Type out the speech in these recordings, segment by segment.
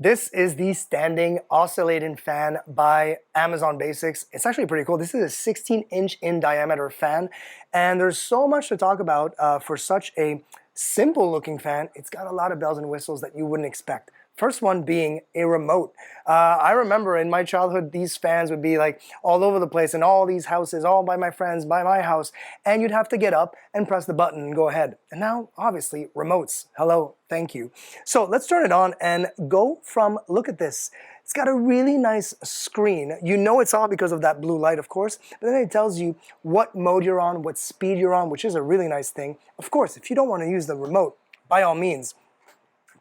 This is the standing oscillating fan by Amazon Basics. It's actually pretty cool. This is a 16-inch in diameter fan, and there's so much to talk about for such a simple looking fan. It's got a lot of bells and whistles that you wouldn't expect. First one being a remote. I remember in my childhood, these fans would be like all over the place in all these houses, all by my friends, by my house, and you'd have to get up and press the button and go ahead. And now, obviously, remotes. Hello, thank you. So let's turn it on and go from, look at this. It's got a really nice screen. You know it's on because of that blue light, of course, but then it tells you what mode you're on, what speed you're on, which is a really nice thing. Of course, if you don't want to use the remote, by all means,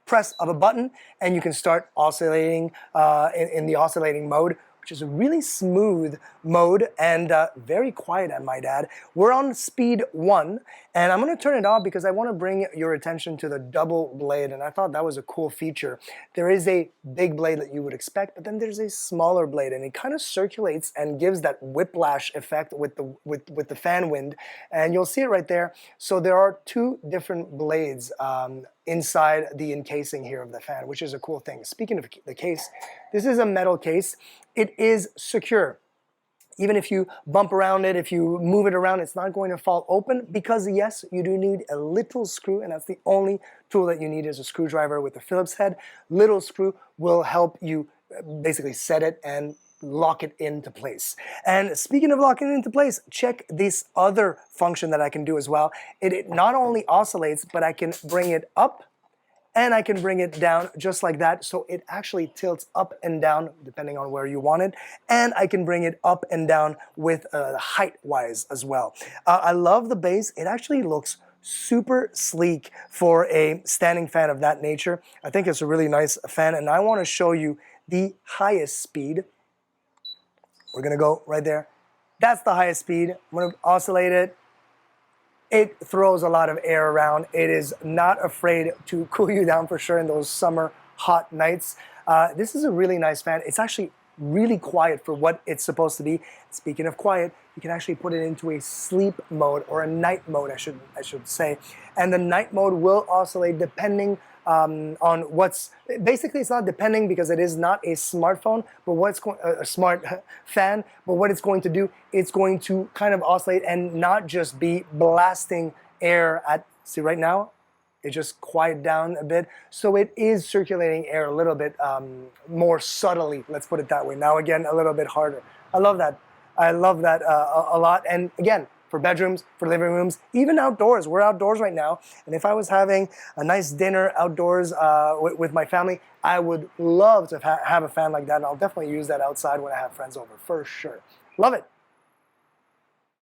press of a button and you can start oscillating in the oscillating mode, which is a really smooth mode and very quiet, I might add. We're on speed 1, and I'm going to turn it off because I want to bring your attention to the double blade, and I thought that was a cool feature. There is a big blade that you would expect, but then there's a smaller blade, and it kind of circulates and gives that whiplash effect with the fan wind, and you'll see it right there. So there are two different blades inside the encasing here of the fan, which is a cool thing. Speaking of the case, this is a metal case. It is secure. Even if you bump around it, if you move it around, it's not going to fall open because, yes, you do need a little screw, and that's the only tool that you need is a screwdriver with a Phillips head. Little screw will help you basically set it and lock it into place. And speaking of locking it into place, check this other function that I can do as well. It not only oscillates, but I can bring it up and I can bring it down just like that, so it actually tilts up and down depending on where you want it, and I can bring it up and down with height-wise as well. I love the base. It actually looks super sleek for a standing fan of that nature. I think it's a really nice fan, and I want to show you the highest speed. We're gonna go right there. That's the highest speed. I'm gonna oscillate it. It throws a lot of air around. It is not afraid to cool you down for sure in those summer hot nights. This is a really nice fan. It's actually really quiet for what it's supposed to be. Speaking of quiet, you can actually put it into a sleep mode or a night mode, I should say. And the night mode will oscillate depending on what's, basically it's not depending because it is not a smartphone, but what's a smart fan, but what it's going to do, it's going to kind of oscillate and not just be blasting air at, see right now, it just quieted down a bit, so it is circulating air a little bit more subtly, let's put it that way. Now again, a little bit harder. I love that a lot, and again, for bedrooms, for living rooms, even outdoors. We're outdoors right now, and if I was having a nice dinner outdoors with my family, I would love to have a fan like that, and I'll definitely use that outside when I have friends over, for sure. Love it.